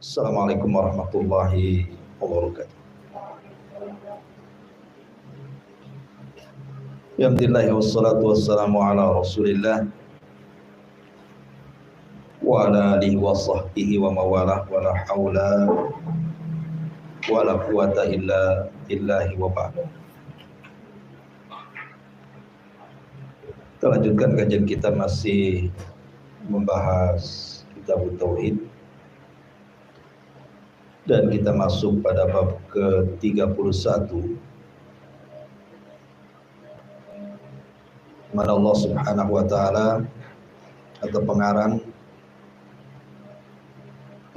Assalamualaikum warahmatullahi wabarakatuh. Alhamdulillah wassalatu wassalamu ala Rasulillah wa ala alihi wa sahbihi wa mawalah wa la haula wa la quwata illa billahi wa ba'd. Kita lanjutkan kajian kita, masih membahas kitab tauhid, dan kita masuk pada bab ke-31, mana Allah Subhanahu wa taala atau pengarang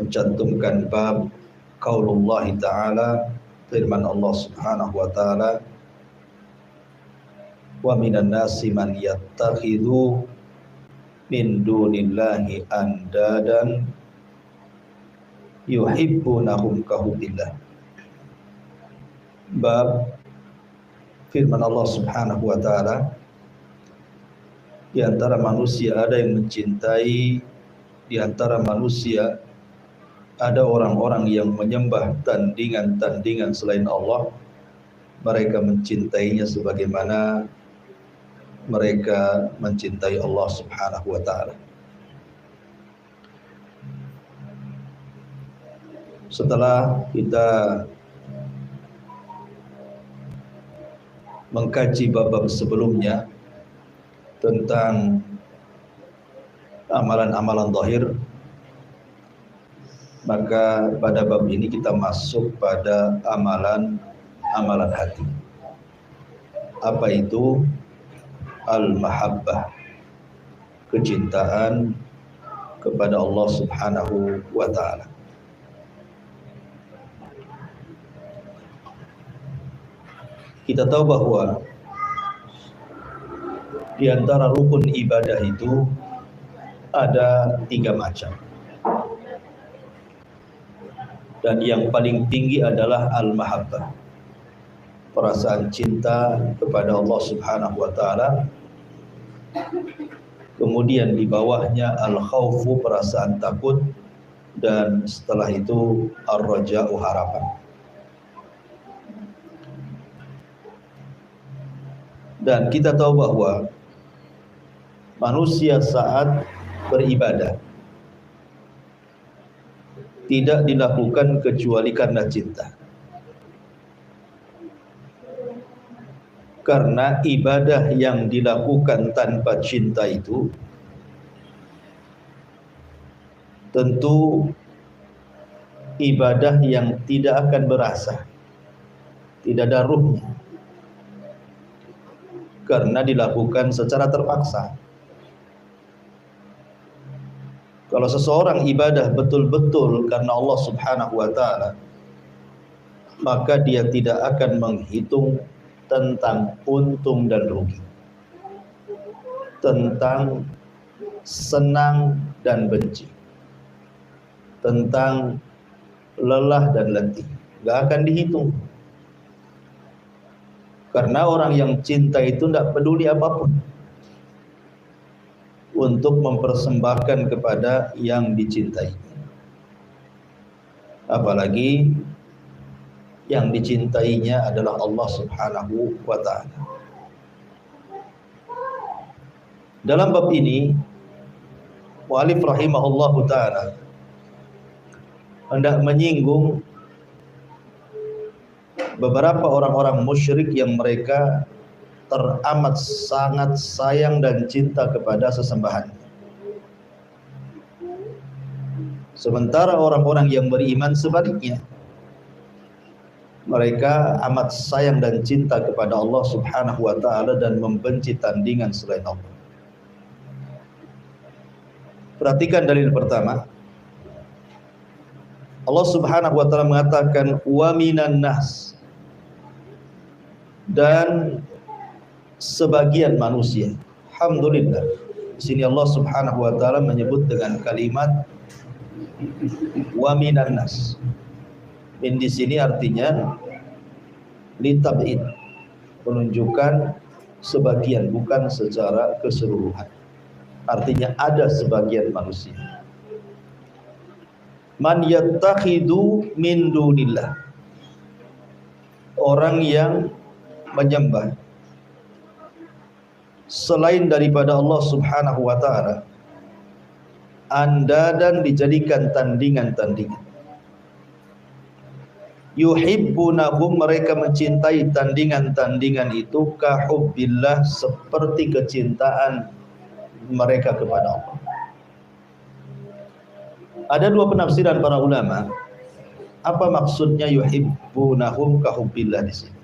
mencantumkan bab qaulullah taala, firman Allah Subhanahu wa taala, wa minan nasi man yattakhidhu min dunillahi andadan yuhibbunahum kahubbillah. Bab firman Allah Subhanahu wa taala, di antara manusia ada yang mencintai, di antara manusia ada orang-orang yang menyembah tandingan-tandingan selain Allah. Mereka mencintainya sebagaimana mereka mencintai Allah Subhanahu wa taala. Setelah kita mengkaji bab-bab sebelumnya tentang amalan-amalan zahir, maka pada bab ini kita masuk pada amalan hati. Apa itu al-mahabbah? Kecintaan kepada Allah Subhanahu wa taala. Kita tahu bahwa di antara rukun ibadah itu ada 3 macam. Dan yang paling tinggi adalah al-mahabbah, perasaan cinta kepada Allah Subhanahu wa taala. Kemudian di bawahnya al-khaufu, perasaan takut, dan setelah itu ar-raja'u, harapan. Dan kita tahu bahwa manusia saat beribadah tidak dilakukan kecuali karena cinta. Karena ibadah yang dilakukan tanpa cinta itu tentu ibadah yang tidak akan berasa, tidak ada ruhnya, karena dilakukan secara terpaksa. Kalau seseorang ibadah betul-betul karena Allah Subhanahu wa taala, maka dia tidak akan menghitung tentang untung dan rugi, tentang senang dan benci, tentang lelah dan letih. Gak akan dihitung. Karena orang yang cinta itu tidak peduli apapun untuk mempersembahkan kepada yang dicintai. Apalagi yang dicintainya adalah Allah Subhanahu wa taala. Dalam bab ini, mu'allif rahimahullahu taala hendak menyinggung beberapa orang-orang musyrik yang mereka teramat sangat sayang dan cinta kepada sesembahan. Sementara orang-orang yang beriman sebaliknya, mereka amat sayang dan cinta kepada Allah Subhanahu wa taala dan membenci tandingan selain Allah. Perhatikan dalil pertama. Allah Subhanahu wa taala mengatakan wa minan nas, dan sebagian manusia. Alhamdulillah, di sini Allah Subhanahu wa taala menyebut dengan kalimat wa minan nas. Min di sini artinya litab'id, menunjukkan sebagian, bukan secara keseluruhan. Artinya ada sebagian manusia. Man yattakhidu min dunillah, orang yang menyembah selain daripada Allah Subhanahu wa taala, andadan dijadikan tandingan-tandingan. Yuhibbunahum, mereka mencintai tandingan-tandingan itu, kahubbillah, seperti kecintaan mereka kepada Allah. Ada dua penafsiran para ulama. Apa maksudnya yuhibbunahum kahubbillah di sini?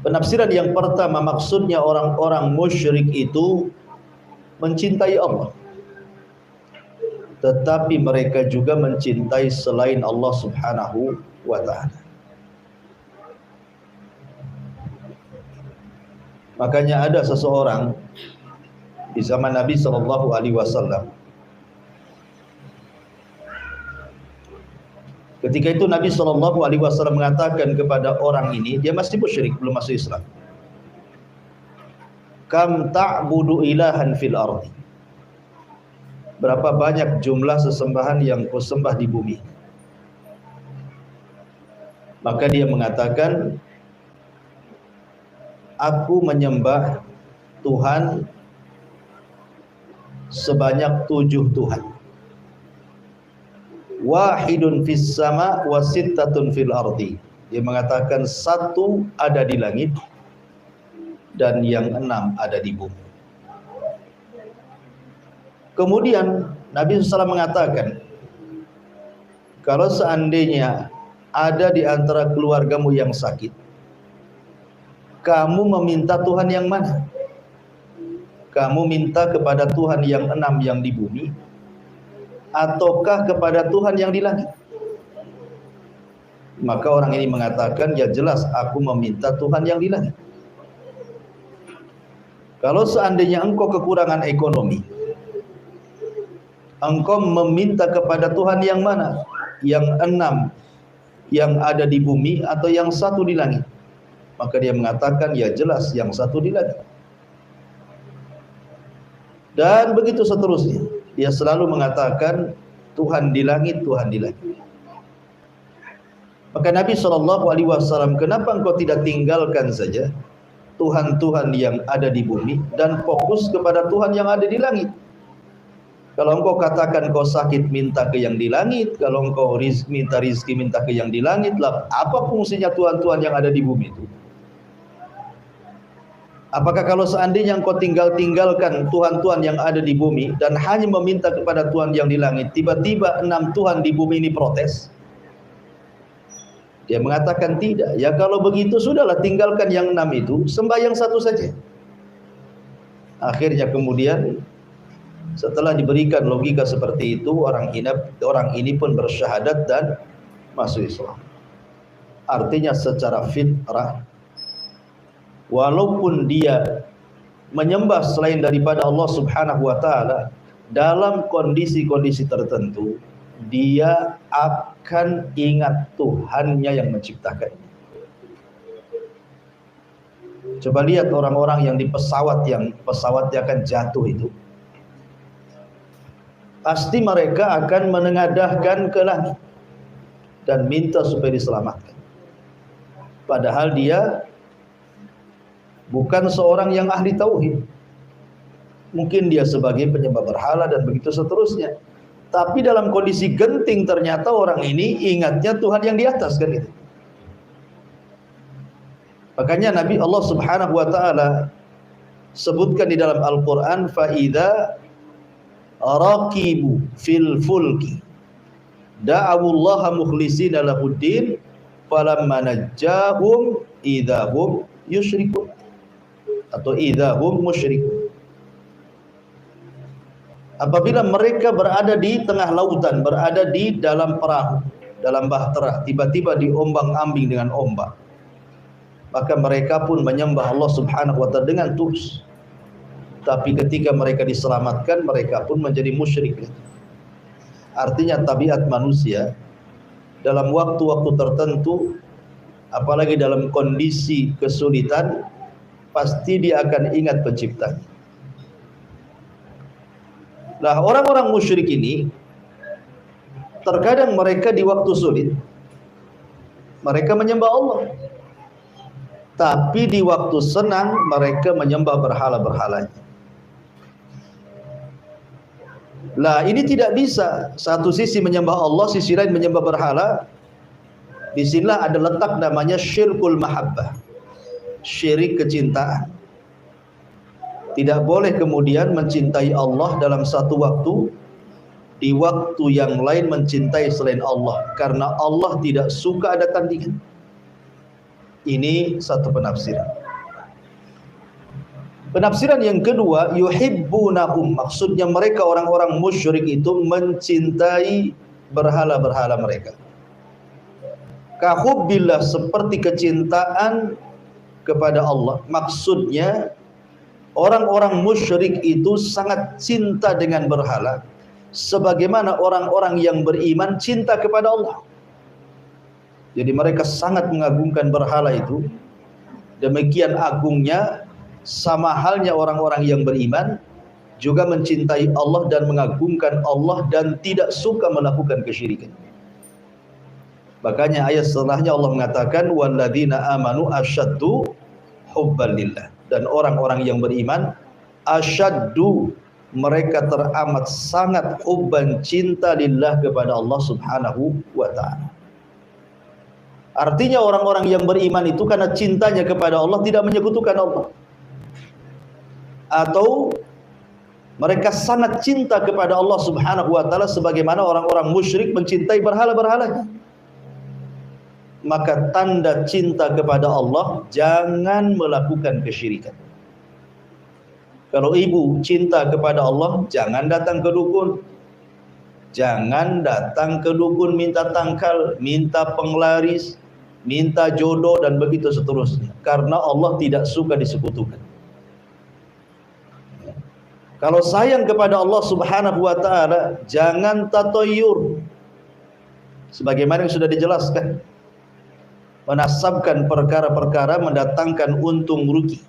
Penafsiran yang pertama, maksudnya orang-orang musyrik itu mencintai Allah, tetapi mereka juga mencintai selain Allah Subhanahu wa ta'ala. Makanya ada seseorang di zaman Nabi sallallahu alaihi wasallam. Ketika itu Nabi sallallahu alaihi wasallam mengatakan kepada orang ini, dia masih musyrik, belum masuk Islam. Kam ta'budu ilahan fil ardi, berapa banyak jumlah sesembahan yang kau sembah di bumi? Maka dia mengatakan, aku menyembah Tuhan sebanyak 7 Tuhan. Wahidun fis sama wa sittatun fil ardi. Dia mengatakan 1 ada di langit dan yang 6 ada di bumi. Kemudian Nabi SAW mengatakan, kalau seandainya ada di antara keluargamu yang sakit, kamu meminta Tuhan yang mana? Kamu minta kepada Tuhan yang 6 yang di bumi, ataukah kepada Tuhan yang di langit? Maka orang ini mengatakan, ya jelas aku meminta Tuhan yang di langit. Kalau seandainya engkau kekurangan ekonomi, engkau meminta kepada Tuhan yang mana? Yang 6 yang ada di bumi atau yang 1 di langit? Maka dia mengatakan, ya jelas yang 1 di langit. Dan begitu seterusnya. Dia selalu mengatakan Tuhan di langit, Tuhan di langit. Maka Nabi SAW, kenapa engkau tidak tinggalkan saja Tuhan-Tuhan yang ada di bumi dan fokus kepada Tuhan yang ada di langit? Kalau engkau katakan kau sakit, minta ke yang di langit. Kalau engkau minta rizki, minta ke yang di langit. Lah, apa fungsinya Tuhan-Tuhan yang ada di bumi itu? Apakah kalau seandainya engkau tinggalkan Tuhan-Tuhan yang ada di bumi dan hanya meminta kepada Tuhan yang di langit, tiba-tiba 6 Tuhan di bumi ini protes? Dia mengatakan tidak. Ya kalau begitu sudahlah, tinggalkan yang 6 itu, sembah yang 1 saja. Akhirnya kemudian setelah diberikan logika seperti itu, orang ini pun bersyahadat dan masuk Islam. Artinya secara fitrah, walaupun dia menyembah selain daripada Allah Subhanahu wa ta'ala, dalam kondisi-kondisi tertentu dia akan ingat Tuhannya yang menciptakan. Coba lihat orang-orang yang di pesawat, yang pesawatnya akan jatuh itu, pasti mereka akan menengadahkan ke langit dan minta supaya diselamatkan. Padahal dia bukan seorang yang ahli tauhid. Mungkin dia sebagai penyembah berhala dan begitu seterusnya. Tapi dalam kondisi genting ternyata orang ini ingatnya Tuhan yang di atas, kan gitu. Makanya Nabi Allah Subhanahu wa ta'ala sebutkan di dalam Al-Qur'an, fa idza raqibu fil fulki da'awullaha mukhlishina lahuddin falamma najjahum idzahum yusyrikun atau idzahum musyrikun. Apabila mereka berada di tengah lautan, berada di dalam perahu, dalam bahtera, tiba-tiba diombang-ambing dengan ombak, maka mereka pun menyembah Allah Subhanahu wa ta'ala dengan tulus. Tapi ketika mereka diselamatkan, mereka pun menjadi musyrik. Artinya tabiat manusia dalam waktu-waktu tertentu, apalagi dalam kondisi kesulitan, pasti dia akan ingat penciptanya. Nah, orang-orang musyrik ini terkadang mereka di waktu sulit mereka menyembah Allah, tapi di waktu senang mereka menyembah berhala-berhalanya. Lah, ini tidak bisa. Satu sisi menyembah Allah, sisi lain menyembah berhala. Disinilah ada letak namanya syirkul mahabbah, syirik kecintaan. Tidak boleh kemudian mencintai Allah dalam satu waktu, di waktu yang lain mencintai selain Allah, karena Allah tidak suka ada tandingan. Ini satu penafsiran. Penafsiran yang kedua, yuhibbunahum, maksudnya mereka orang-orang musyrik itu mencintai berhala-berhala mereka. Kahubbillah, seperti kecintaan kepada Allah. Maksudnya orang-orang musyrik itu sangat cinta dengan berhala, sebagaimana orang-orang yang beriman cinta kepada Allah. Jadi mereka sangat mengagungkan berhala itu. Demikian agungnya, sama halnya orang-orang yang beriman juga mencintai Allah dan mengagungkan Allah dan tidak suka melakukan kesyirikan. Makanya ayat setelahnya Allah mengatakan walladzina amanu asyaddu hubban lillah, dan orang-orang yang beriman asyaddu, mereka teramat sangat hubban, cinta lillah, kepada Allah Subhanahu wa taala. Artinya orang-orang yang beriman itu karena cintanya kepada Allah tidak menyekutukan Allah, atau mereka sangat cinta kepada Allah Subhanahu wa taala sebagaimana orang-orang musyrik mencintai berhala-berhalanya. Maka tanda cinta kepada Allah, jangan melakukan kesyirikan. Kalau ibu cinta kepada Allah, jangan datang ke dukun. Jangan datang ke dukun minta tangkal, minta penglaris, minta jodoh, dan begitu seterusnya, karena Allah tidak suka disekutukan. Kalau sayang kepada Allah Subhanahu wa taala, jangan tatoyur, sebagaimana yang sudah dijelaskan, menasabkan perkara-perkara mendatangkan untung rugi,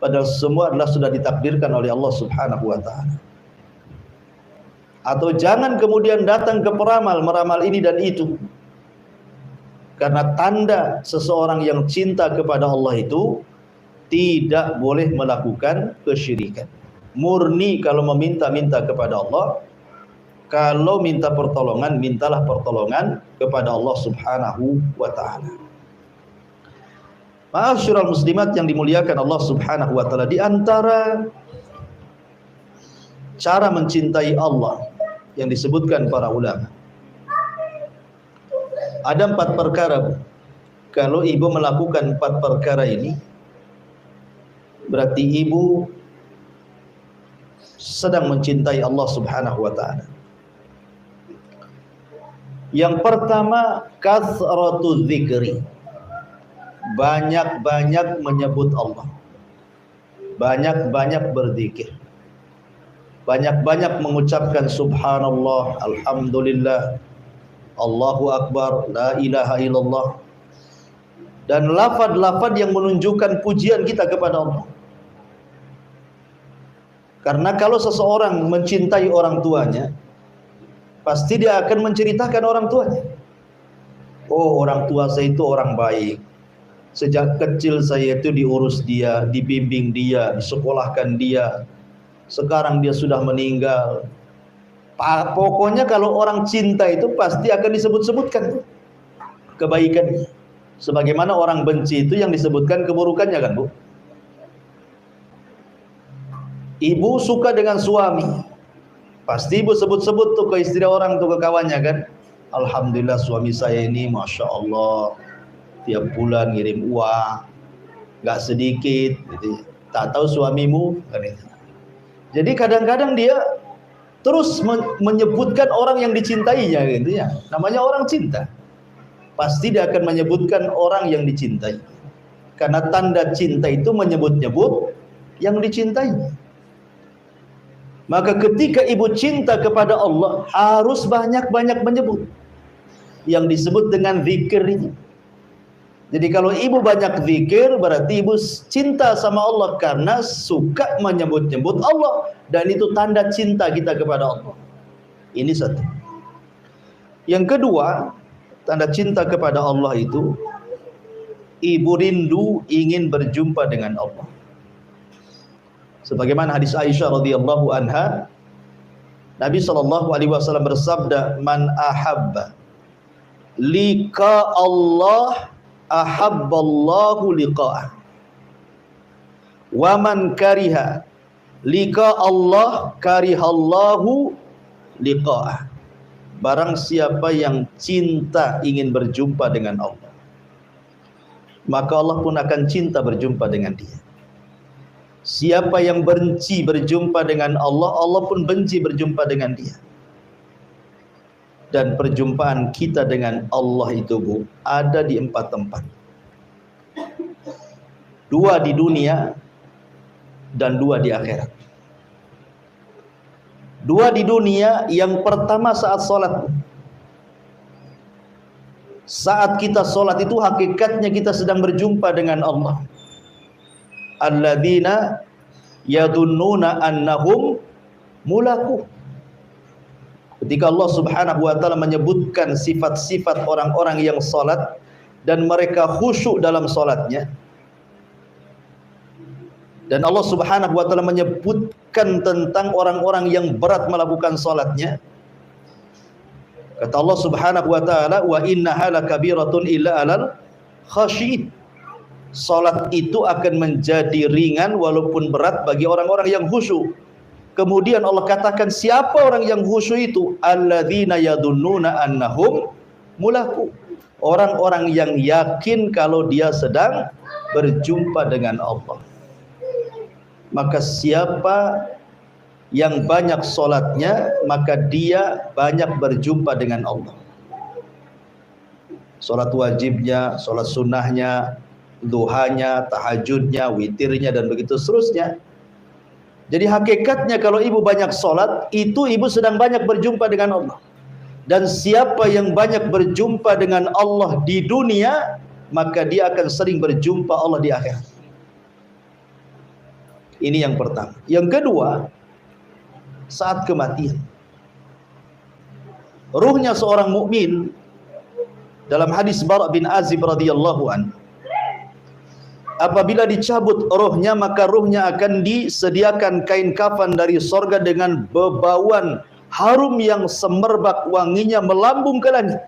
padahal semua adalah sudah ditakdirkan oleh Allah Subhanahu wa taala. Atau jangan kemudian datang ke peramal, meramal ini dan itu, karena tanda seseorang yang cinta kepada Allah itu tidak boleh melakukan kesyirikan. Murni kalau meminta-minta kepada Allah. Kalau minta pertolongan, mintalah pertolongan kepada Allah Subhanahu wa taala. Ma'asyiral muslimat yang dimuliakan Allah Subhanahu wa taala, di antara cara mencintai Allah yang disebutkan para ulama, ada 4 perkara. Kalau ibu melakukan 4 perkara ini, berarti ibu sedang mencintai Allah Subhanahu wa taala. Yang pertama, kasratu dzikri, banyak-banyak menyebut Allah, banyak-banyak berzikir, banyak-banyak mengucapkan subhanallah, alhamdulillah, Allahu akbar, la ilaha illallah, dan lafaz-lafaz yang menunjukkan pujian kita kepada Allah. Karena kalau seseorang mencintai orang tuanya, pasti dia akan menceritakan orang tuanya. Oh, orang tua saya itu orang baik. Sejak kecil saya itu diurus dia, dibimbing dia, disekolahkan dia. Sekarang dia sudah meninggal. Pokoknya kalau orang cinta itu pasti akan disebut-sebutkan kebaikannya. Sebagaimana orang benci itu yang disebutkan keburukannya, kan Bu? Ibu suka dengan suami, pasti ibu sebut-sebut tuh ke istri orang, tuh ke kawannya, kan? Alhamdulillah suami saya ini Masya Allah, tiap bulan ngirim uang, gak sedikit gitu. Tak tahu suamimu, kan itu. Jadi kadang-kadang dia terus menyebutkan orang yang dicintainya gitu ya. Namanya orang cinta, pasti dia akan menyebutkan orang yang dicintai. Karena tanda cinta itu menyebut-nyebut yang dicintai. Maka ketika ibu cinta kepada Allah, harus banyak-banyak menyebut yang disebut dengan zikir ini. Jadi kalau ibu banyak zikir, berarti ibu cinta sama Allah karena suka menyebut-nyebut Allah, dan itu tanda cinta kita kepada Allah. Ini satu. Yang kedua, tanda cinta kepada Allah itu, ibu rindu ingin berjumpa dengan Allah. Sebagaimana hadis Aisyah radhiyallahu anha, Nabi SAW bersabda, "Man ahabba liqa Allah ahabballahu liqa'ah, wa man kariha liqa Allah karihallahu liqa'ah." Barang siapa yang cinta ingin berjumpa dengan Allah, maka Allah pun akan cinta berjumpa dengan dia. Siapa yang benci berjumpa dengan Allah, Allah pun benci berjumpa dengan dia. Dan perjumpaan kita dengan Allah itu, Bu, ada di 4 tempat. 2 di dunia dan 2 di akhirat. 2 di dunia, yang pertama saat sholat. Saat kita sholat itu hakikatnya kita sedang berjumpa dengan Allah. Alladzina yadunnuna annahum mulaku. Ketika Allah Subhanahu wa taala menyebutkan sifat-sifat orang-orang yang salat dan mereka khusyuk dalam salatnya, dan Allah Subhanahu wa taala menyebutkan tentang orang-orang yang berat melakukan salatnya, kata Allah Subhanahu wa taala, "Wa innaha lakabiratun illa 'alal khashiyin." Salat itu akan menjadi ringan walaupun berat bagi orang-orang yang khusyuk. Kemudian Allah katakan, siapa orang yang khusyuk itu? Alladzina yadunnuna annahum mulaku. Orang-orang yang yakin kalau dia sedang berjumpa dengan Allah. Maka siapa yang banyak salatnya, maka dia banyak berjumpa dengan Allah. Salat wajibnya, salat sunnahnya, duhanya, tahajudnya, witirnya, dan begitu seterusnya. Jadi hakikatnya kalau ibu banyak sholat, itu ibu sedang banyak berjumpa dengan Allah. Dan siapa yang banyak berjumpa dengan Allah di dunia, maka dia akan sering berjumpa Allah di akhirat. Ini yang pertama. Yang kedua, saat kematian. Ruhnya seorang mukmin, dalam hadis Bara' bin Azib radhiyallahu anhu, apabila dicabut rohnya, maka rohnya akan disediakan kain kafan dari sorga dengan bebauan harum yang semerbak wanginya melambung ke langit.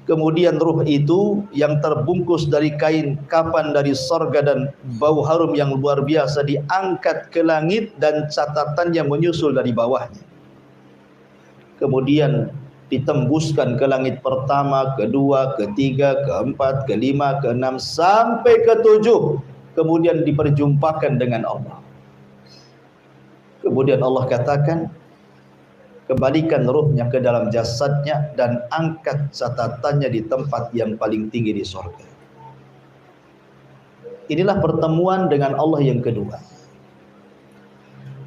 Kemudian ruh itu yang terbungkus dari kain kafan dari sorga dan bau harum yang luar biasa diangkat ke langit, dan catatannya menyusul dari bawahnya. Kemudian ditembuskan ke langit pertama, kedua, ketiga, keempat, kelima, keenam, sampai ketujuh. Kemudian diperjumpakan dengan Allah. Kemudian Allah katakan, kembalikan ruhnya ke dalam jasadnya dan angkat catatannya di tempat yang paling tinggi di surga. Inilah pertemuan dengan Allah yang kedua.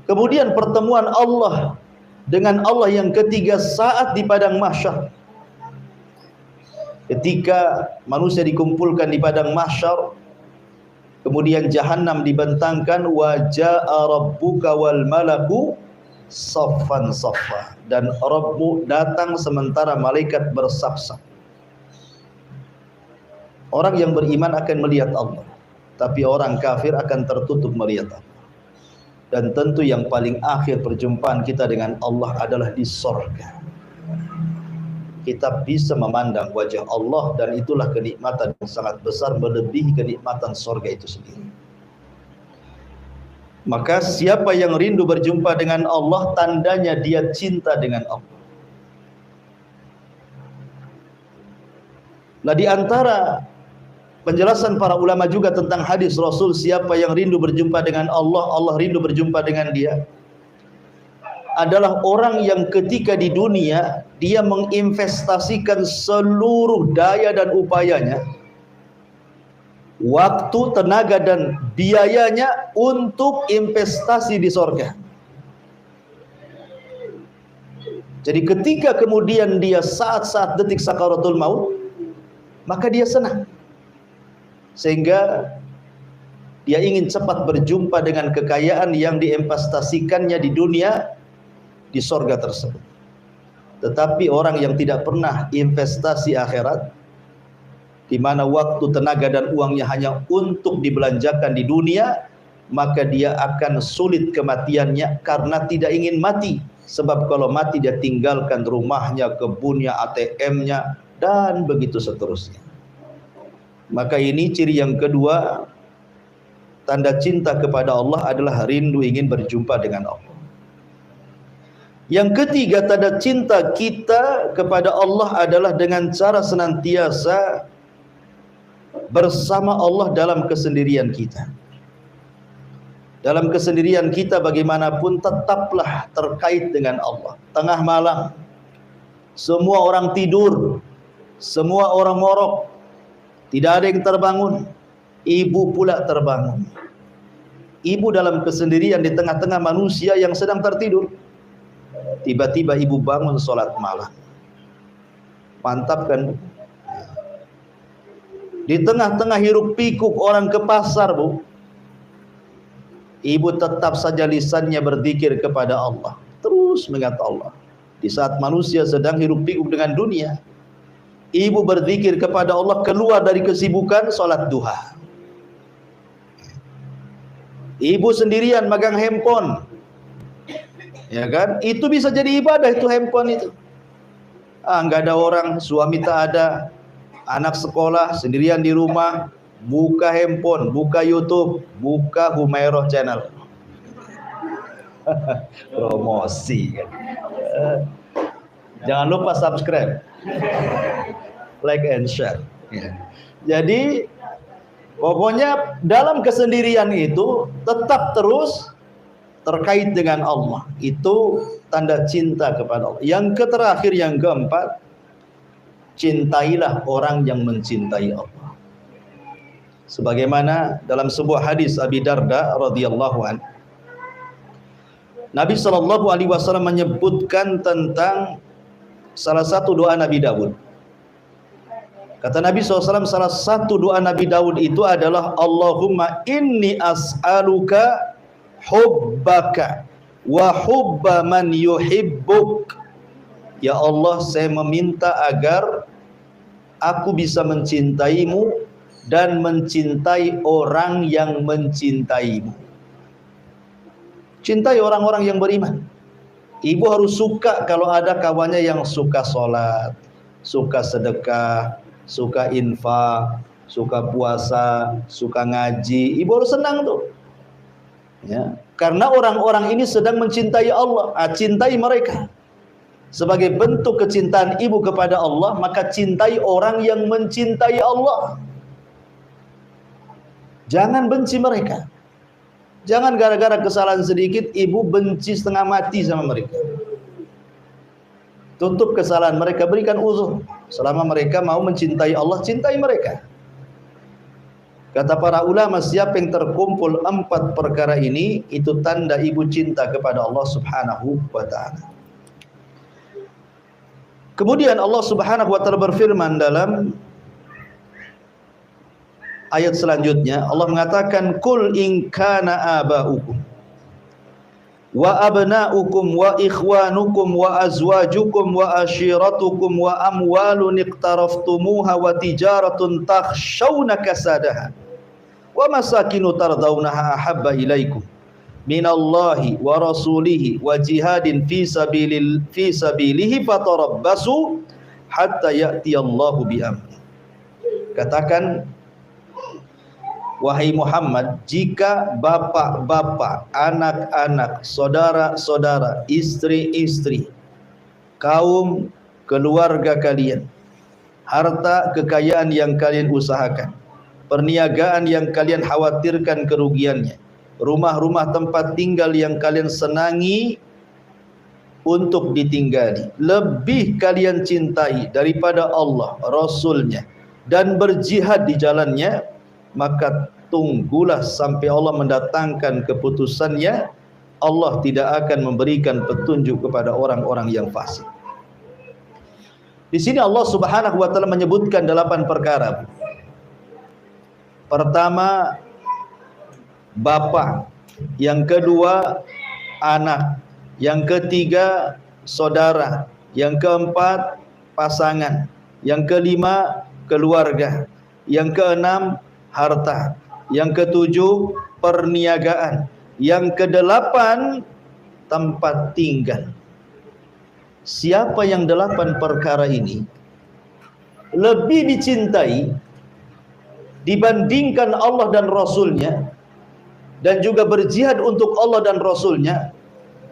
Kemudian pertemuan Allah dengan Allah yang ketiga saat di padang mahsyar. Ketika manusia dikumpulkan di padang mahsyar, kemudian jahanam dibentangkan, wa jaa rabbuka wal malaku saffan saffa, dan Rabbmu datang sementara malaikat bersaf-saf. Orang yang beriman akan melihat Allah, tapi orang kafir akan tertutup melihat Allah. Dan tentu yang paling akhir perjumpaan kita dengan Allah adalah di surga. Kita bisa memandang wajah Allah, dan itulah kenikmatan yang sangat besar, melebihi kenikmatan surga itu sendiri. Maka siapa yang rindu berjumpa dengan Allah, tandanya dia cinta dengan Allah. Nah, di antara penjelasan para ulama juga tentang hadis Rasul, siapa yang rindu berjumpa dengan Allah, Allah rindu berjumpa dengan dia, adalah orang yang ketika di dunia dia menginvestasikan seluruh daya dan upayanya, waktu, tenaga, dan biayanya untuk investasi di surga. Jadi ketika kemudian dia saat-saat detik sakaratul maut, maka dia senang. Sehingga dia ingin cepat berjumpa dengan kekayaan yang diinvestasikannya di dunia, di sorga tersebut. Tetapi orang yang tidak pernah investasi akhirat, di mana waktu, tenaga dan uangnya hanya untuk dibelanjakan di dunia, maka dia akan sulit kematiannya karena tidak ingin mati. Sebab kalau mati dia tinggalkan rumahnya, kebunnya, ATM-nya, dan begitu seterusnya. Maka ini ciri yang kedua, tanda cinta kepada Allah adalah rindu ingin berjumpa dengan Allah. Yang ketiga, tanda cinta kita kepada Allah adalah dengan cara senantiasa bersama Allah dalam kesendirian kita. Dalam kesendirian kita bagaimanapun tetaplah terkait dengan Allah. Tengah malam, semua orang tidur, semua orang morok, tidak ada yang terbangun, ibu pula terbangun. Ibu dalam kesendirian di tengah-tengah manusia yang sedang tertidur. Tiba-tiba ibu bangun sholat malam. Mantap kan? Di tengah-tengah hiruk pikuk orang ke pasar, Bu, ibu tetap saja lisannya berzikir kepada Allah, terus mengingat Allah. Di saat manusia sedang hiruk pikuk dengan dunia, ibu berzikir kepada Allah, keluar dari kesibukan sholat duha. Ibu sendirian megang handphone, ya kan? Itu bisa jadi ibadah, itu handphone itu. Nggak ada orang, suami tak ada, anak sekolah, sendirian di rumah, buka handphone, buka YouTube, buka Humairah channel. Promosi. Jangan lupa subscribe, like and share. Jadi pokoknya dalam kesendirian itu tetap terus terkait dengan Allah. Itu tanda cinta kepada Allah. Yang terakhir, yang keempat, cintailah orang yang mencintai Allah. Sebagaimana dalam sebuah hadis Abi Darda radhiyallahu anhu, Nabi SAW menyebutkan tentang salah satu doa Nabi Daud. Kata Nabi SAW, salah satu doa Nabi Daud itu adalah Allahumma inni as'aluka hubbaka wa hubba man yuhibbuk. Ya Allah, saya meminta agar aku bisa mencintaimu dan mencintai orang yang mencintaimu. Cintai orang-orang yang beriman. Ibu harus suka kalau ada kawannya yang suka sholat, suka sedekah, suka infak, suka puasa, suka ngaji. Ibu harus senang tuh. Ya, karena orang-orang ini sedang mencintai Allah. Cintai mereka. Sebagai bentuk kecintaan ibu kepada Allah, maka cintai orang yang mencintai Allah. Jangan benci mereka. Jangan gara-gara kesalahan sedikit ibu benci setengah mati sama mereka. Tutup kesalahan mereka, berikan uzur. Selama mereka mau mencintai Allah, cintai mereka. Kata para ulama, siapa yang terkumpul 4 perkara ini, itu tanda ibu cinta kepada Allah Subhanahu wa ta'ala. Kemudian Allah Subhanahu wa ta'ala berfirman dalam ayat selanjutnya, Allah mengatakan, Qul in kana aba'ukum wa abna'ukum wa ikhwanukum wa azwajukum wa ashiratukum wa amwalun iqtaraftumuha wa tijaratun takhshawna kasadaha wa masakinu tardawnaha ahabba ilaikum minallahi wa rasulihi wa jihadin fi sabilihi fatarabbasu hatta ya'tiyallahu bi'amri. Katakan, wahai Muhammad, jika bapak-bapak, anak-anak, saudara-saudara, istri-istri, kaum keluarga kalian, harta kekayaan yang kalian usahakan, perniagaan yang kalian khawatirkan kerugiannya, rumah-rumah tempat tinggal yang kalian senangi untuk ditinggali, lebih kalian cintai daripada Allah, Rasulnya, dan berjihad di jalannya, maka tunggulah sampai Allah mendatangkan keputusannya. Allah tidak akan memberikan petunjuk kepada orang-orang yang fasik. Di sini Allah Subhanahu wa taala menyebutkan 8 perkara. Pertama, bapak, yang kedua anak, yang ketiga saudara, yang keempat pasangan, yang kelima keluarga, yang keenam harta, yang ketujuh perniagaan, yang kedelapan tempat tinggal. Siapa yang 8 perkara ini lebih dicintai dibandingkan Allah dan Rasulnya, dan juga berjihad untuk Allah dan Rasulnya,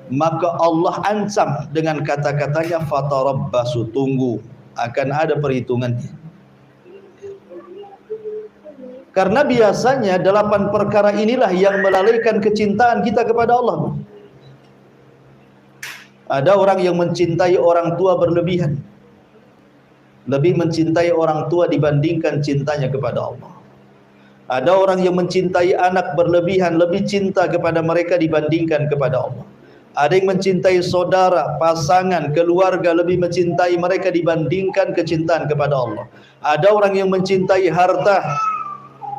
maka Allah ancam dengan kata-katanya fatarabbasu, tunggu, akan ada perhitungannya. Karena biasanya 8 perkara inilah yang melalaikan kecintaan kita kepada Allah. Ada orang yang mencintai orang tua berlebihan, lebih mencintai orang tua dibandingkan cintanya kepada Allah. Ada orang yang mencintai anak berlebihan, lebih cinta kepada mereka dibandingkan kepada Allah. Ada yang mencintai saudara, pasangan, keluarga, lebih mencintai mereka dibandingkan kecintaan kepada Allah. Ada orang yang mencintai harta,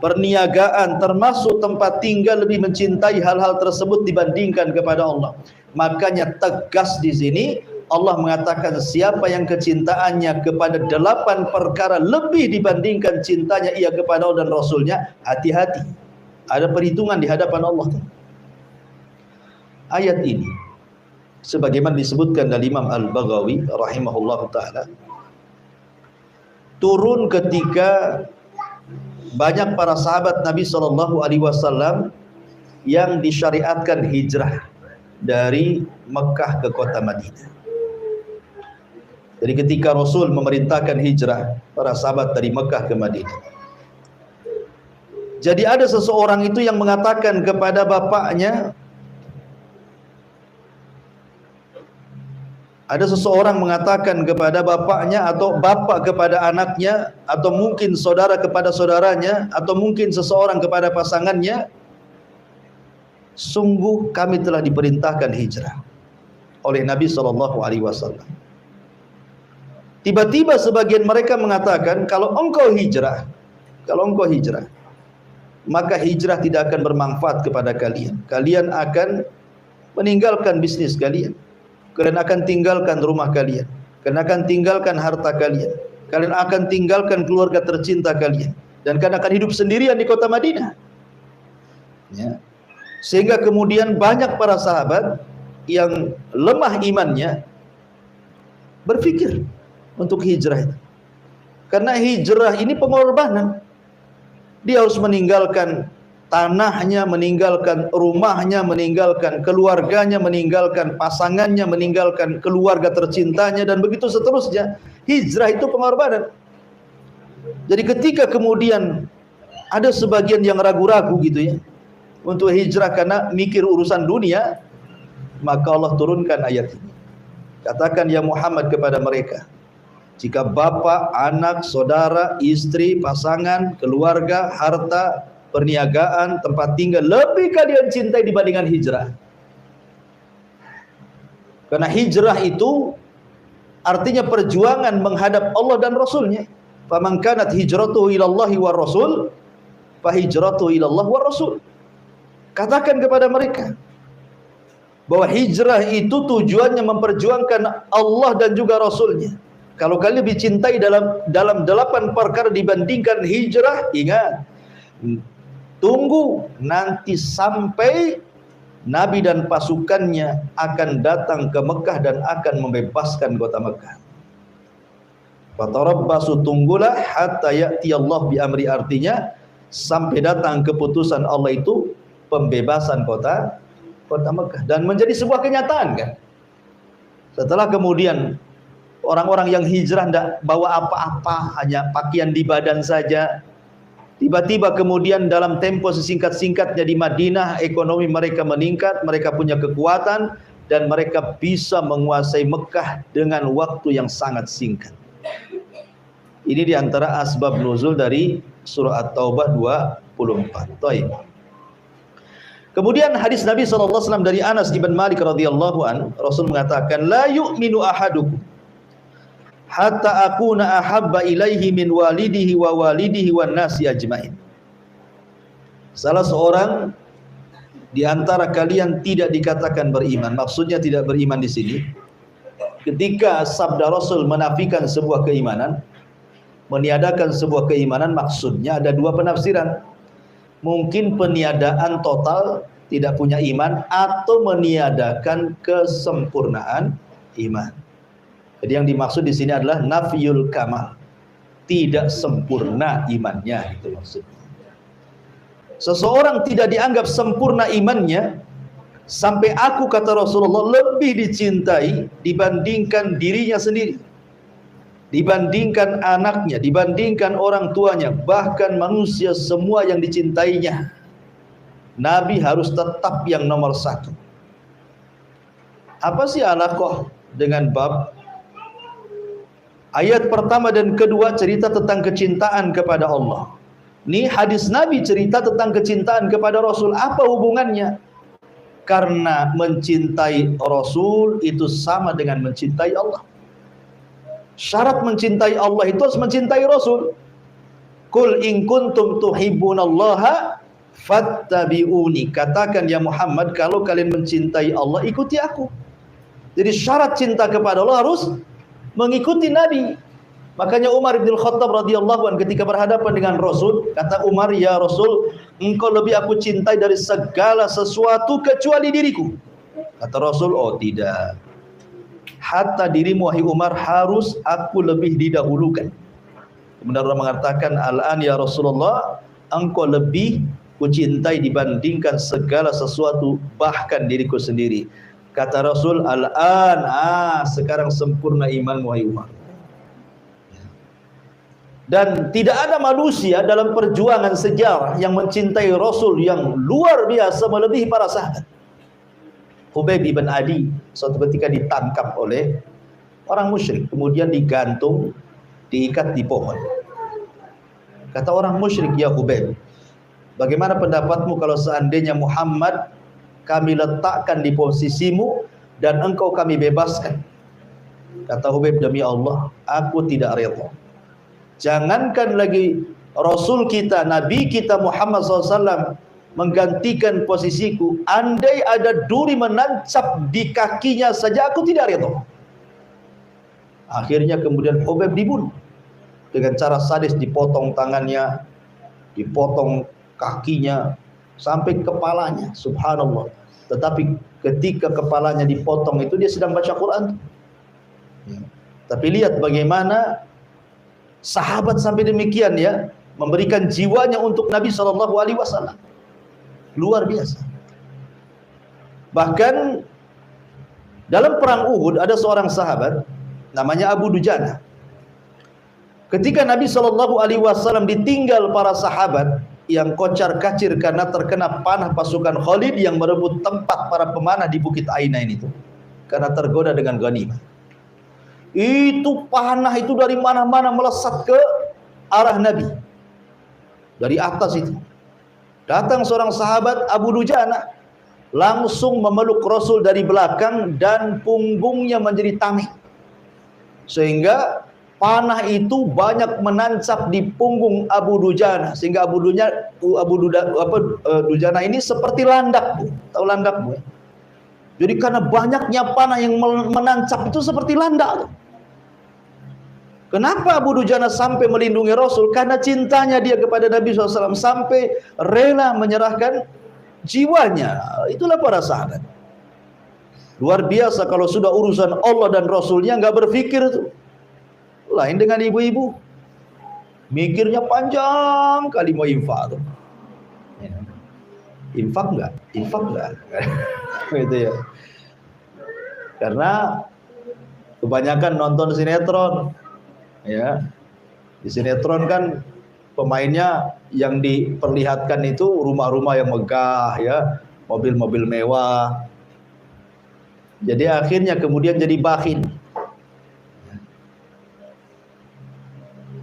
perniagaan, termasuk tempat tinggal, lebih mencintai hal-hal tersebut dibandingkan kepada Allah. Makanya tegas di sini Allah mengatakan siapa yang kecintaannya kepada 8 perkara lebih dibandingkan cintanya ia kepada Allah dan Rasulnya, hati-hati, ada perhitungan di hadapan Allah. Ayat ini sebagaimana disebutkan dari Imam Al-Baghawi rahimahullahu taala, turun ketika banyak para sahabat Nabi SAW yang disyariatkan hijrah dari Mekah ke kota Madinah. Jadi ketika Rasul memerintahkan hijrah para sahabat dari Mekah ke Madinah, jadi ada seseorang itu yang mengatakan kepada bapaknya, ada seseorang mengatakan kepada bapaknya, atau bapak kepada anaknya, atau mungkin saudara kepada saudaranya, atau mungkin seseorang kepada pasangannya, sungguh kami telah diperintahkan hijrah oleh Nabi SAW. Tiba-tiba sebagian mereka mengatakan, kalau engkau hijrah, maka hijrah tidak akan bermanfaat kepada kalian. Kalian akan meninggalkan bisnis kalian, kalian akan tinggalkan rumah kalian, kalian akan tinggalkan harta kalian, kalian akan tinggalkan keluarga tercinta kalian, dan kalian akan hidup sendirian di kota Madinah. Ya. Sehingga kemudian banyak para sahabat yang lemah imannya berpikir untuk hijrah itu. Karena hijrah ini pengorbanan. Dia harus meninggalkan tanahnya, meninggalkan rumahnya, meninggalkan keluarganya, meninggalkan pasangannya, meninggalkan keluarga tercintanya, dan begitu seterusnya. Hijrah itu pengorbanan. Jadi ketika kemudian ada sebagian yang ragu-ragu gitu ya untuk hijrah karena mikir urusan dunia, maka Allah turunkan ayat ini. Katakan ya Muhammad kepada mereka, jika bapak, anak, saudara, istri, pasangan, keluarga, harta, perniagaan, tempat tinggal lebih kalian cintai dibandingkan hijrah. Karena hijrah itu artinya perjuangan menghadap Allah dan Rasulnya. Faman kanat hijratuhu ilallahi war rasul, fa hijratuhu ilallah war rasul. Katakan kepada mereka bahwa hijrah itu tujuannya memperjuangkan Allah dan juga Rasulnya. Kalau kalian lebih cintai dalam 8 perkara dibandingkan hijrah, ingat, tunggu nanti sampai Nabi dan pasukannya akan datang ke Mekah dan akan membebaskan kota Mekah. Fatarabbasu, tunggulah hatta ya'ti Allah bi amri, artinya sampai datang keputusan Allah itu pembebasan kota Mekah, dan menjadi sebuah kenyataan kan. Setelah kemudian orang-orang yang hijrah tidak bawa apa-apa, hanya pakaian di badan saja, tiba-tiba kemudian dalam tempo sesingkat-singkatnya di Madinah ekonomi mereka meningkat, mereka punya kekuatan, dan mereka bisa menguasai Mekah dengan waktu yang sangat singkat. Ini diantara asbab nuzul dari surah At-Taubah 24. Baik. Kemudian hadis Nabi SAW dari Anas bin Malik radhiyallahu an, Rasul mengatakan, la yu'minu ahadukum hatta akuna ahabba ilaihi min walidihi wa walidihi wan nasi ajmain. Salah seorang di antara kalian tidak dikatakan beriman. Maksudnya tidak beriman di sini. Ketika sabda Rasul menafikan sebuah keimanan, meniadakan sebuah keimanan, maksudnya ada dua penafsiran. Mungkin peniadaan total, tidak punya iman, atau meniadakan kesempurnaan iman. Jadi yang dimaksud di sini adalah nafyul kamal, tidak sempurna imannya, itu maksudnya. Seseorang tidak dianggap sempurna imannya sampai aku, kata Rasulullah, lebih dicintai dibandingkan dirinya sendiri, dibandingkan anaknya, dibandingkan orang tuanya, bahkan manusia semua yang dicintainya. Nabi harus tetap yang nomor satu. Apa sih alaqah dengan bab ayat pertama dan kedua cerita tentang kecintaan kepada Allah? Ini hadis Nabi cerita tentang kecintaan kepada Rasul. Apa hubungannya? Karena mencintai Rasul itu sama dengan mencintai Allah. Syarat mencintai Allah itu harus mencintai Rasul. Qul in kuntum tuhibbunallaha fattabi'uni. Katakan ya Muhammad, kalau kalian mencintai Allah, ikuti aku. Jadi syarat cinta kepada Allah harus mengikuti Nabi. Makanya Umar bin Khattab radhiyallahu anhu ketika berhadapan dengan Rasul, kata Umar, ya Rasul, engkau lebih aku cintai dari segala sesuatu kecuali diriku. Kata Rasul, oh tidak, hatta dirimu wahai Umar harus aku lebih didahulukan. Kemudian orang mengatakan, al-an ya Rasulullah, engkau lebih kucintai dibandingkan segala sesuatu, bahkan diriku sendiri. Kata Rasul, al-an, sekarang sempurna imanmu wahai Umar. Dan tidak ada manusia dalam perjuangan sejarah yang mencintai Rasul yang luar biasa melebihi para sahabat. Hubayb bin Adi suatu ketika ditangkap oleh orang musyrik, kemudian digantung, diikat di pohon. Kata orang musyrik, ya Hubayb, bagaimana pendapatmu kalau seandainya Muhammad kami letakkan di posisimu dan engkau kami bebaskan? Kata Hubayb, demi Allah, aku tidak rela. Jangankan lagi Rasul kita, Nabi kita Muhammad SAW menggantikan posisiku, andai ada duri menancap di kakinya saja aku tidak rela. Akhirnya kemudian Hubayb dibunuh dengan cara sadis, dipotong tangannya, dipotong kakinya sampai kepalanya. Subhanallah. Tetapi ketika kepalanya dipotong itu dia sedang baca Quran. Tapi lihat bagaimana sahabat sampai demikian ya, memberikan jiwanya untuk Nabi SAW. Luar biasa. Bahkan dalam perang Uhud ada seorang sahabat namanya Abu Dujana. Ketika Nabi SAW ditinggal para sahabat yang kocar-kacir karena terkena panah pasukan Khalid yang merebut tempat para pemanah di Bukit Ainain itu, karena tergoda dengan ghanimah. Itu panah itu dari mana-mana melesat ke arah Nabi. Dari atas itu datang seorang sahabat Abu Dujana, langsung memeluk Rasul dari belakang dan punggungnya menjadi tameng, sehingga panah itu banyak menancap di punggung Abu Dujana, sehingga Abu Dujana ini seperti landak, tahu landak Bu? Jadi karena banyaknya panah yang menancap itu seperti landak. Kenapa Abu Dujana sampai melindungi Rasul? Karena cintanya dia kepada Nabi SAW sampai rela menyerahkan jiwanya. Itulah para sahabat. Luar biasa kalau sudah urusan Allah dan Rasulnya nggak berpikir tuh. Lain dengan ibu-ibu, mikirnya panjang kali mau infak tuh. Infak nggak? Infak nggak? Gitu ya. Karena kebanyakan nonton sinetron. Ya, di sinetron kan pemainnya yang diperlihatkan itu rumah-rumah yang megah ya, mobil-mobil mewah. Jadi akhirnya kemudian jadi bakhil.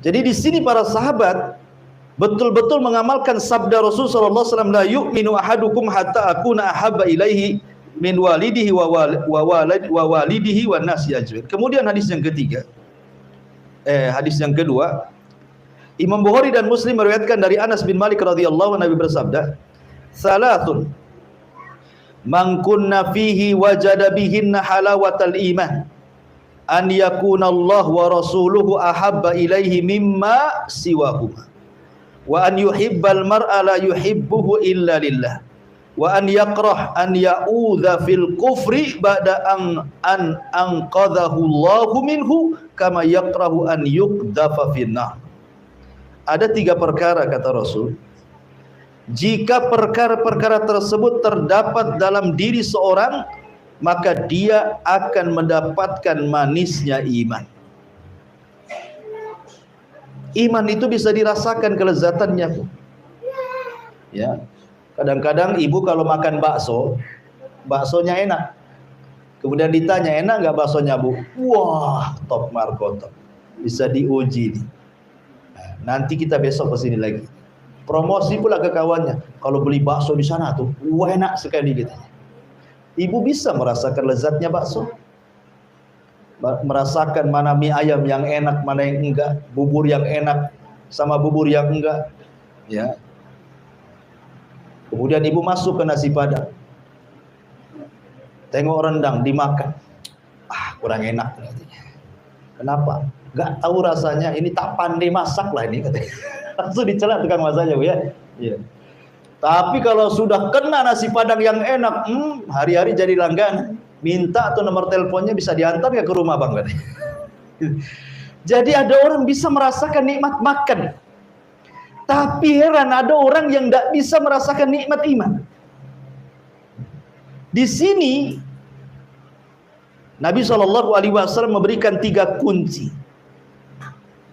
Jadi di sini para sahabat betul-betul mengamalkan sabda Rasul sallallahu alaihi wasallam, la yu'minu ahadukum hatta akuna ahabba ilaihi min walidihi wa walidihi wan nasi ajmain. Kemudian hadis yang ketiga, hadis yang kedua, Imam Bukhari dan Muslim meriwayatkan dari Anas bin Malik radhiyallahu anhu, Nabi bersabda, "Salatun man kunna fihi wajada bihinna halawatal iman, an yakuna Allah wa rasuluhu ahabba ilaihi mimma siwahuma, wa an yuhibbal mar'a la yuhibbuhu illa lillah, wa an yakrah an ya'udha fil kufri ba'da an anqadhahu Allahu minhu kama yakrahu an yuqdhafa finnar." Ada 3 perkara kata Rasul, jika perkara-perkara tersebut terdapat dalam diri seorang, maka dia akan mendapatkan manisnya iman. Iman itu bisa dirasakan kelezatannya. Ya. Kadang-kadang ibu kalau makan bakso, baksonya enak. Kemudian ditanya, enak nggak baksonya, Bu? Wah, top markotop. Bisa diuji nih. Nah, nanti kita besok kesini lagi. Promosi pula ke kawannya. Kalau beli bakso di sana tuh, wah enak sekali gitu. Ibu bisa merasakan lezatnya bakso. Merasakan mana mie ayam yang enak, mana yang enggak, bubur yang enak sama bubur yang enggak. Ya. Kemudian ibu masuk ke nasi padang. Tengok rendang dimakan. Kurang enak katanya. Kenapa? Enggak tahu rasanya, ini tak pandai masak lah ini katanya. Langsung dicela tukang masaknya, Bu ya. Iya. Tapi kalau sudah kena nasi padang yang enak, hari-hari jadi langganan. Minta atau nomor teleponnya bisa diantar ke rumah Bang katanya. Jadi ada orang bisa merasakan nikmat makan. Tapi heran ada orang yang tidak bisa merasakan nikmat iman. Di sini Nabi SAW memberikan 3 kunci.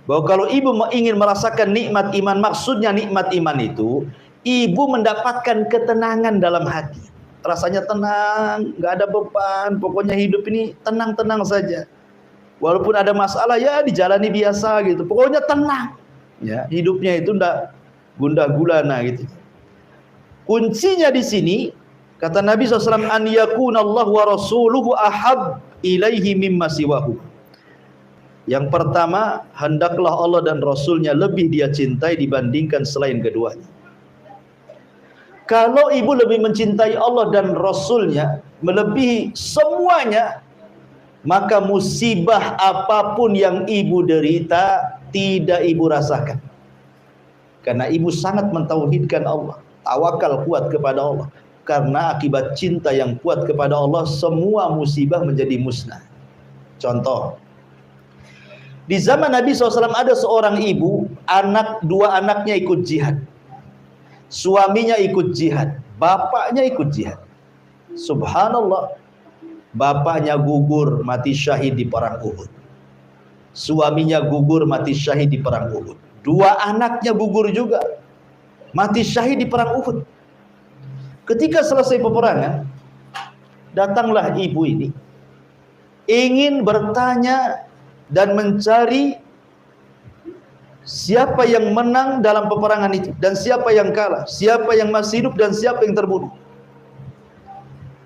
Bahwa kalau ibu ingin merasakan nikmat iman, maksudnya nikmat iman itu, ibu mendapatkan ketenangan dalam hati. Rasanya tenang, nggak ada beban, pokoknya hidup ini tenang-tenang saja. Walaupun ada masalah ya dijalani biasa gitu, pokoknya tenang. Ya, hidupnya itu ndak gundah gulana gitu. Kuncinya di sini kata Nabi SAW, an yakunallahu wa rasuluhu ahab ilaihi mimma siwahu. Yang pertama, hendaklah Allah dan Rasulnya lebih dia cintai dibandingkan selain keduanya. Kalau ibu lebih mencintai Allah dan Rasulnya melebihi semuanya, maka musibah apapun yang ibu derita tidak ibu rasakan. Karena ibu sangat mentauhidkan Allah, tawakal kuat kepada Allah. Karena akibat cinta yang kuat kepada Allah, semua musibah menjadi musnah. Contoh, di zaman Nabi SAW ada seorang ibu, 2 anaknya ikut jihad. Suaminya ikut jihad, bapaknya ikut jihad. Subhanallah, bapaknya gugur mati syahid di perang Uhud. Suaminya gugur mati syahid di perang Uhud. 2 anaknya gugur juga, mati syahid di perang Uhud. Ketika selesai peperangan, datanglah ibu ini, ingin bertanya dan mencari siapa yang menang dalam peperangan itu dan siapa yang kalah, siapa yang masih hidup dan siapa yang terbunuh.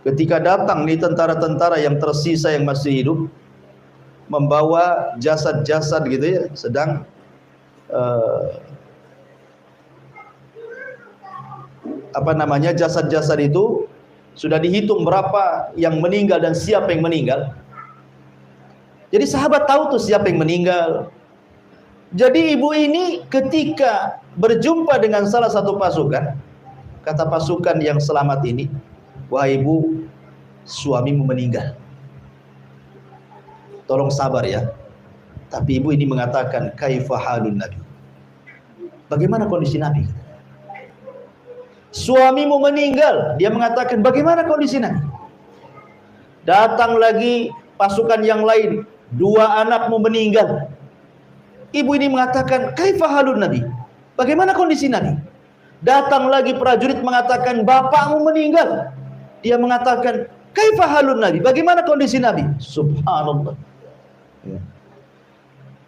Ketika datang nih tentara-tentara yang tersisa yang masih hidup, membawa jasad-jasad gitu ya, sedang jasad-jasad itu sudah dihitung berapa yang meninggal dan siapa yang meninggal. Jadi sahabat tahu tuh siapa yang meninggal. Jadi ibu ini ketika berjumpa dengan salah satu pasukan, kata pasukan yang selamat ini, wahai ibu, suamimu meninggal. Tolong sabar ya. Tapi ibu ini mengatakan, kaifa halun Nabi? Bagaimana kondisi Nabi? Suamimu meninggal. Dia mengatakan, bagaimana kondisi Nabi? Datang lagi pasukan yang lain, 2 anakmu meninggal. Ibu ini mengatakan, kaifa halun Nabi? Bagaimana kondisi Nabi? Datang lagi prajurit mengatakan, bapakmu meninggal. Dia mengatakan, kaifa halun Nabi? Bagaimana kondisi Nabi? Subhanallah. Ya.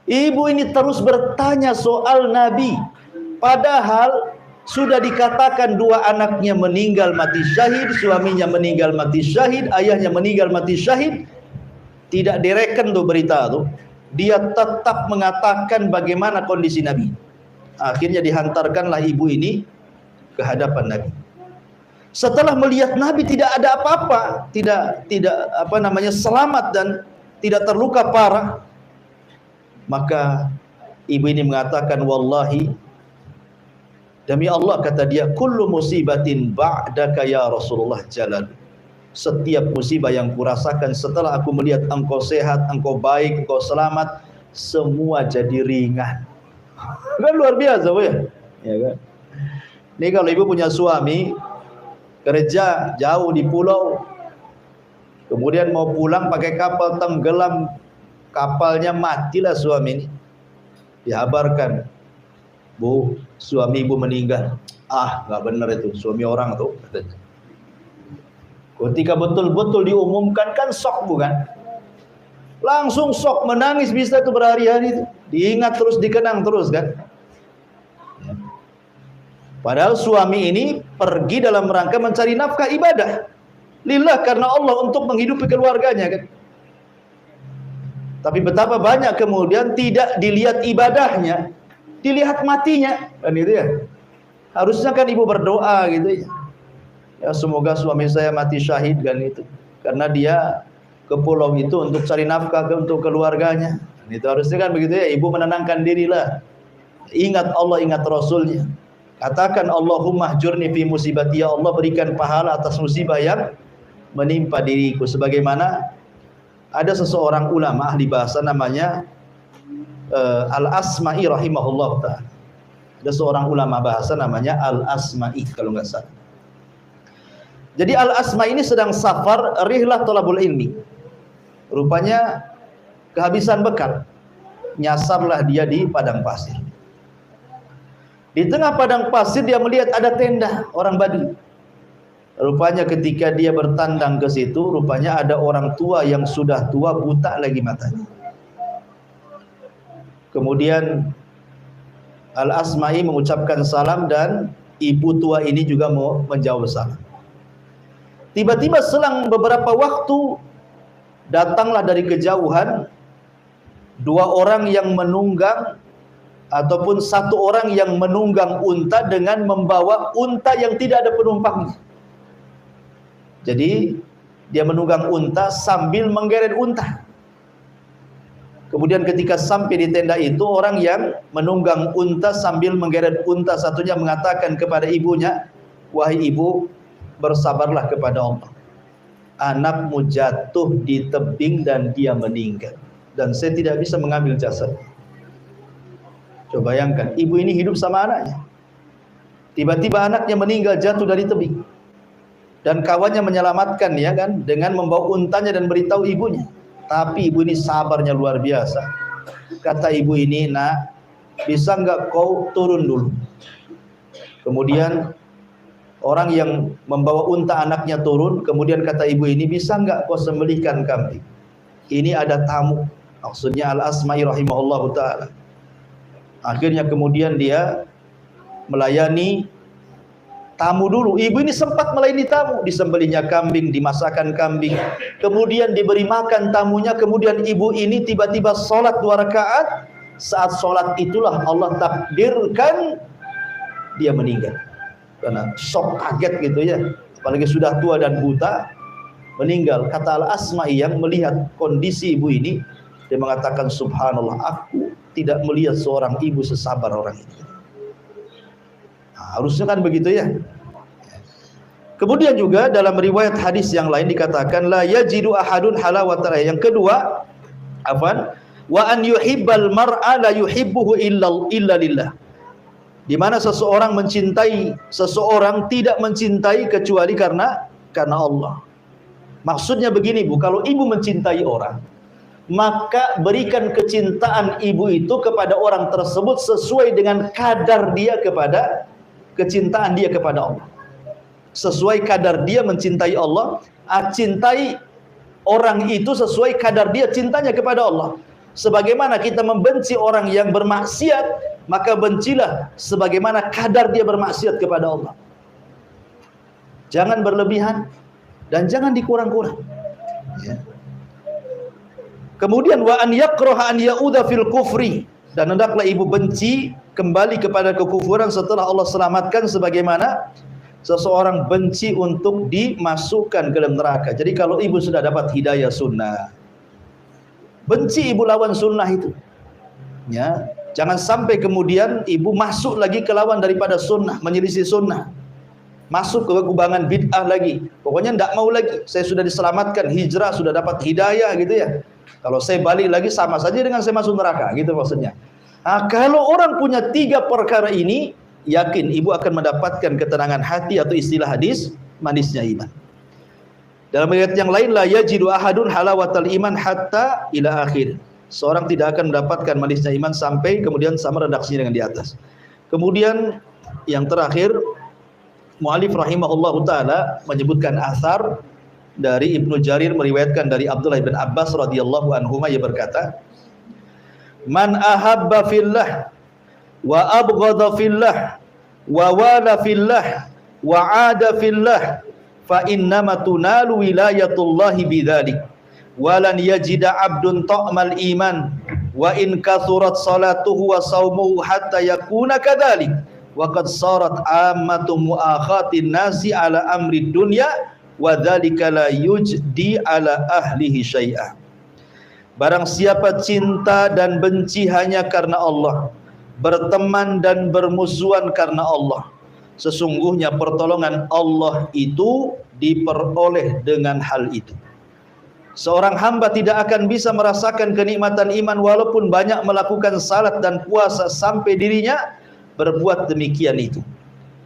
Ibu ini terus bertanya soal Nabi. Padahal sudah dikatakan 2 anaknya meninggal mati syahid, suaminya meninggal mati syahid, ayahnya meninggal mati syahid. Tidak direken tuh berita tuh. dia tetap mengatakan bagaimana kondisi Nabi. Akhirnya dihantarkanlah ibu ini ke hadapan Nabi. Setelah melihat Nabi tidak ada apa-apa, tidak selamat dan tidak terluka parah, maka ibu ini mengatakan, wallahi, demi Allah, kata dia, kullu musibatin ba'daka ya Rasulullah jalal. Setiap musibah yang kurasakan setelah aku melihat engkau sehat, engkau baik, engkau selamat, semua jadi ringan. Kan luar biasa, ya kan? Ini kalau ibu punya suami kerja jauh di pulau, kemudian mau pulang pakai kapal, tenggelam kapalnya, matilah suami ini. Dihabarkan, Bu, suami ibu meninggal. Ah, nggak benar itu, suami orang tuh, katanya. Ketika betul-betul diumumkan, kan shock bukan? Langsung shock, menangis bisa itu berhari-hari itu. Diingat terus, dikenang terus kan? Padahal suami ini pergi dalam rangka mencari nafkah ibadah lillah, karena Allah, untuk menghidupi keluarganya kan. Tapi betapa banyak kemudian tidak dilihat ibadahnya, dilihat matinya kan itu ya. Harusnya kan ibu berdoa gitu ya. Ya semoga suami saya mati syahid kan itu. Karena dia ke pulau itu untuk cari nafkah untuk keluarganya. Dan itu harusnya kan begitu ya, ibu menenangkan dirilah. Ingat Allah, ingat Rasulnya. Katakan Allahumma hjurni fi musibati, ya Allah berikan pahala atas musibah yang menimpa diriku. Sebagaimana ada seseorang ulama ahli bahasa namanya Al-Asma'i rahimahullah ta'ala. Ada seorang ulama bahasa namanya Al-Asma'i kalau nggak salah. Jadi Al-Asma'i ini sedang safar rihlah thalabul ilmi. Rupanya kehabisan bekal. Nyasarlah dia di padang pasir. Di tengah padang pasir dia melihat ada tenda orang Badui. Rupanya ketika dia bertandang ke situ, rupanya ada orang tua yang sudah tua, buta lagi matanya. Kemudian Al-Asma'i mengucapkan salam dan ibu tua ini juga mau menjawab salam. Tiba-tiba selang beberapa waktu datanglah dari kejauhan dua orang yang menunggang, ataupun satu orang yang menunggang unta dengan membawa unta yang tidak ada penumpangnya. Jadi dia menunggang unta sambil menggeret unta. Kemudian ketika sampai di tenda itu, orang yang menunggang unta sambil menggeret unta satunya mengatakan kepada ibunya, wahai ibu, bersabarlah kepada Allah. Anakmu jatuh di tebing dan dia meninggal, dan saya tidak bisa mengambil jasad. Coba bayangkan, ibu ini hidup sama anaknya. Tiba-tiba anaknya meninggal jatuh dari tebing. Dan kawannya menyelamatkan ya kan, dengan membawa untanya dan beritahu ibunya. Tapi ibu ini sabarnya luar biasa. Kata ibu ini, nak, bisa nggak kau turun dulu? Kemudian orang yang membawa unta anaknya turun. Kemudian kata ibu ini, bisa nggak kau sembelihkan kambing? Ini ada tamu. Maksudnya Al-Asma'i rahimahullahu ta'ala. Akhirnya kemudian dia melayani tamu dulu. Ibu ini sempat melayani tamu, disembelihnya kambing, dimasakkan kambing, kemudian diberi makan tamunya. Kemudian ibu ini tiba-tiba sholat 2 rakaat. Saat sholat itulah Allah takdirkan dia meninggal. Karena shock, kaget gitu ya, apalagi sudah tua dan buta, meninggal. Kata Al-Asma'i yang melihat kondisi ibu ini, dia mengatakan, subhanallah, aku tidak melihat seorang ibu sesabar orang ini. Nah, harusnya kan begitu ya. Kemudian juga dalam riwayat hadis yang lain dikatakan, la yajidu ahadun halawatal. Yang kedua, wa an yuhibbal mar'a la yuhibbuhu illa lillah. Di mana seseorang mencintai seseorang tidak mencintai kecuali karena Allah. Maksudnya begini Bu, kalau ibu mencintai orang, maka berikan kecintaan ibu itu kepada orang tersebut sesuai dengan kadar dia kepada kecintaan dia kepada Allah. Sesuai kadar dia mencintai Allah, cintai orang itu sesuai kadar dia cintanya kepada Allah. Sebagaimana kita membenci orang yang bermaksiat, maka bencilah sebagaimana kadar dia bermaksiat kepada Allah. Jangan berlebihan dan jangan dikurang-kurang ya. Kemudian wa an yakraha an yauda fil kufri, dan hendaklah ibu benci kembali kepada kekufuran setelah Allah selamatkan, sebagaimana seseorang benci untuk dimasukkan ke dalam neraka. Jadi kalau ibu sudah dapat hidayah sunnah, benci ibu lawan sunnah itu, ya. Jangan sampai kemudian ibu masuk lagi ke lawan daripada sunnah, menyelisih sunnah, masuk ke kubangan bid'ah lagi. Pokoknya tidak mau lagi. Saya sudah diselamatkan, hijrah, sudah dapat hidayah gitu ya. Kalau saya balik lagi sama saja dengan saya masuk neraka, gitu maksudnya. Nah, kalau orang punya 3 perkara ini, yakin ibu akan mendapatkan ketenangan hati, atau istilah hadis, manisnya iman. Dalam ayat yang lain, la yajidu ahadun halawatal iman hatta ila akhir. Seorang tidak akan mendapatkan manisnya iman sampai kemudian sama redaksinya dengan di atas. Kemudian yang terakhir, mu'alif rahimahullahu ta'ala menyebutkan asar dari Ibnu Jarir, meriwayatkan dari Abdullah bin Abbas radhiyallahu anhuma, ia berkata, man ahabba fillah wa abghadha fillah wa wala fillah wa ada fillah fa innama tunalu wilayatullahi bidzalik walan yajida abdun ta'mal iman wa in kathurat salatuhu wa saumuhu hatta yakuna kadzalik wa qad sarat ammatu muakhatin nasi ala amri dunya wa dzalika la yujdi ala ahlihi syai'a. Barang siapa cinta dan benci hanya karena Allah, berteman dan bermusuhan karena Allah, sesungguhnya pertolongan Allah itu diperoleh dengan hal itu. Seorang hamba tidak akan bisa merasakan kenikmatan iman walaupun banyak melakukan salat dan puasa sampai dirinya berbuat demikian itu.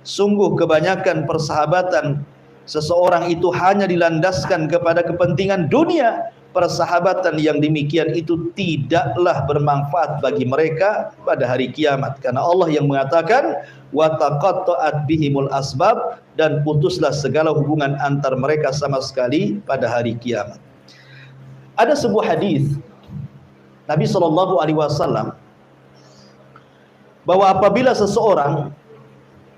Sungguh kebanyakan persahabatan seseorang itu hanya dilandaskan kepada kepentingan dunia. Persahabatan yang demikian itu tidaklah bermanfaat bagi mereka pada hari kiamat, karena Allah yang mengatakan wa taqatta'at bihimul asbab, dan putuslah segala hubungan antar mereka sama sekali pada hari kiamat. Ada sebuah hadis Nabi SAW bahwa apabila seseorang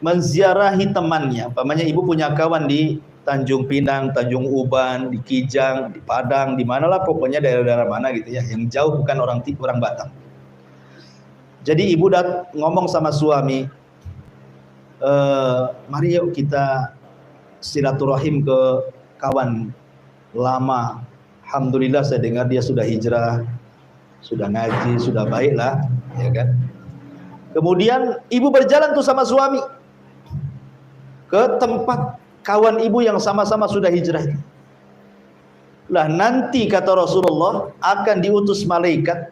menziarahi temannya, umpamanya ibu punya kawan di Tanjung Pinang, Tanjung Uban, di Kijang, di Padang, di manalah pokoknya daerah-daerah mana gitu ya, yang jauh bukan orang Batam. Jadi ibu ngomong sama suami, mari yuk kita silaturahim ke kawan lama. Alhamdulillah saya dengar dia sudah hijrah, sudah ngaji, sudah baik lah, ya kan. Kemudian ibu berjalan tuh sama suami ke tempat kawan ibu yang sama-sama sudah hijrah. Lah nanti kata Rasulullah akan diutus malaikat,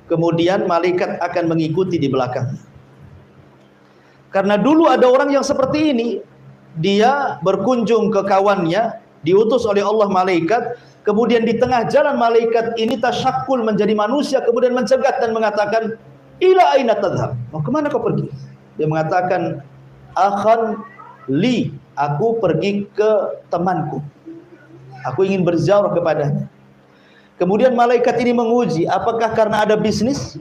kemudian malaikat akan mengikuti di belakang. Karena dulu ada orang yang seperti ini, dia berkunjung ke kawannya, diutus oleh Allah malaikat, kemudian di tengah jalan malaikat ini tasyakkul menjadi manusia, kemudian mencegat dan mengatakan, ila aina tadhhab? Mau kemana kau pergi? Dia mengatakan, akhan li, aku pergi ke temanku, aku ingin berziarah kepadanya. Kemudian malaikat ini menguji, apakah karena ada bisnis,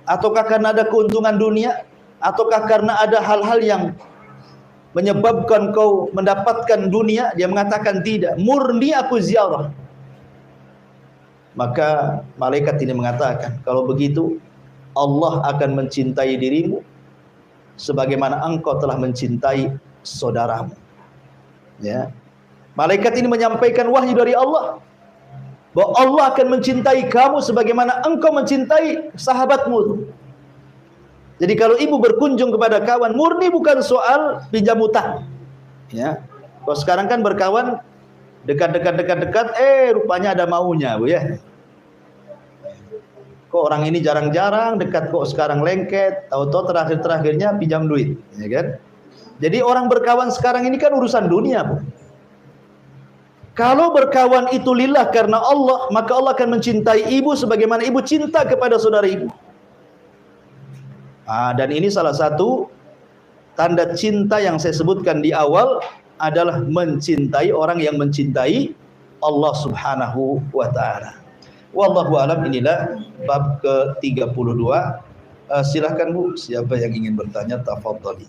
ataukah karena ada keuntungan dunia, ataukah karena ada hal-hal yang menyebabkan kau mendapatkan dunia? Dia mengatakan tidak, murni aku ziarah. Maka malaikat ini mengatakan, kalau begitu Allah akan mencintai dirimu sebagaimana engkau telah mencintai saudaramu. Ya. Malaikat ini menyampaikan wahyu dari Allah bahwa Allah akan mencintai kamu sebagaimana engkau mencintai sahabatmu. Jadi kalau ibu berkunjung kepada kawan, murni bukan soal pinjam utang. Ya. Kalau sekarang kan berkawan dekat, rupanya ada maunya, Bu ya. Kok orang ini jarang-jarang dekat, kok sekarang lengket, tahu-tahu terakhir-terakhirnya pinjam duit, ya kan? Jadi orang berkawan sekarang ini kan urusan dunia, Bu. Kalau berkawan itu lillah karena Allah, maka Allah akan mencintai ibu sebagaimana ibu cinta kepada saudara ibu. Dan ini salah satu tanda cinta yang saya sebutkan di awal adalah mencintai orang yang mencintai Allah Subhanahu wa taala. Wallahu alam. Inilah bab ke-32. Silakan Bu, siapa yang ingin bertanya tafadhali.